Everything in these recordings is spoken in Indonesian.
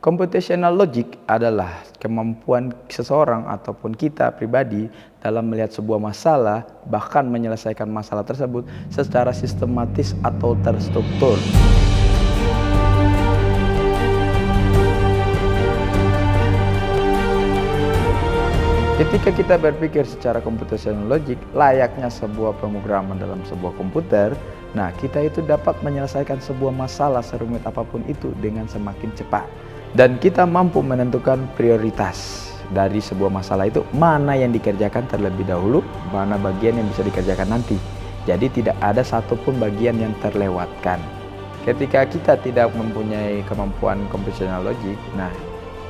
Computational logic adalah kemampuan seseorang ataupun kita pribadi dalam melihat sebuah masalah, bahkan menyelesaikan masalah tersebut secara sistematis atau terstruktur. Ketika kita berpikir secara computational logic, layaknya sebuah pemrograman dalam sebuah komputer, nah kita itu dapat menyelesaikan sebuah masalah serumit apapun itu dengan semakin cepat. Dan kita mampu menentukan prioritas dari sebuah masalah itu, mana yang dikerjakan terlebih dahulu, mana bagian yang bisa dikerjakan nanti. Jadi tidak ada satupun bagian yang terlewatkan. Ketika kita tidak mempunyai kemampuan computational logic, nah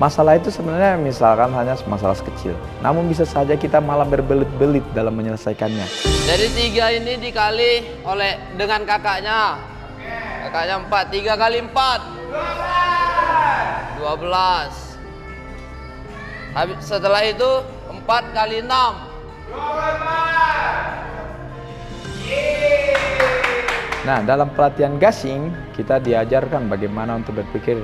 masalah itu sebenarnya misalkan hanya masalah kecil, namun bisa saja kita malah berbelit-belit dalam menyelesaikannya. Jadi 3 ini dikali dengan kakaknya. Kakaknya 4, 3 kali 4 12. Setelah itu 4 kali 6 24. Nah, dalam pelatihan gasing kita diajarkan bagaimana untuk berpikir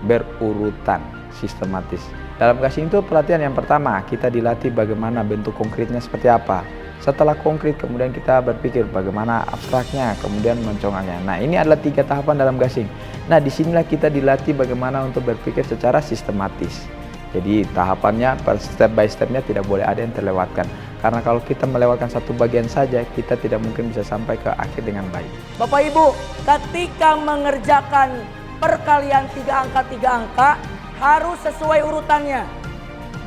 berurutan, sistematis. Dalam gasing itu pelatihan yang pertama, kita dilatih bagaimana bentuk konkretnya seperti apa. Setelah konkret, kemudian kita berpikir bagaimana abstraknya, kemudian mencongaknya. Nah, ini adalah 3 tahapan dalam gasing. Nah, disinilah kita dilatih bagaimana untuk berpikir secara sistematis. Jadi tahapannya per step by stepnya tidak boleh ada yang terlewatkan. Karena kalau kita melewatkan satu bagian saja, kita tidak mungkin bisa sampai ke akhir dengan baik. Bapak Ibu, ketika mengerjakan perkalian 3 angka harus sesuai urutannya.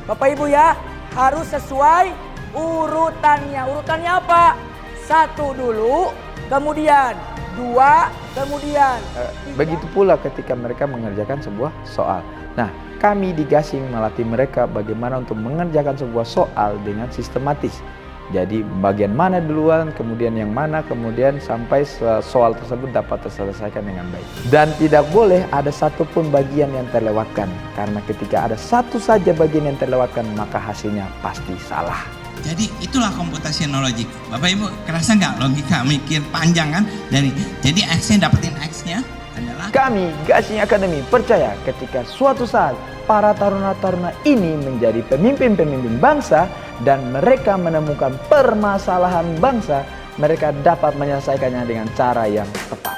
Bapak Ibu ya, harus sesuai urutannya. Urutannya apa? 1 dulu, kemudian 2, kemudian 3. Begitu pula ketika mereka mengerjakan sebuah soal. Nah, kami di gasing melatih mereka bagaimana untuk mengerjakan sebuah soal dengan sistematis. Jadi bagian mana duluan, kemudian yang mana, kemudian sampai soal tersebut dapat terselesaikan dengan baik. Dan tidak boleh ada satupun bagian yang terlewatkan. Karena ketika ada satu saja bagian yang terlewatkan, maka hasilnya pasti salah. Jadi itulah computational logic. Bapak Ibu kerasa nggak logika mikir panjang kan? Jadi X-nya dapetin X-nya adalah... Kami Gasing Academy percaya ketika suatu saat para taruna-taruna ini menjadi pemimpin-pemimpin bangsa dan mereka menemukan permasalahan bangsa, mereka dapat menyelesaikannya dengan cara yang tepat.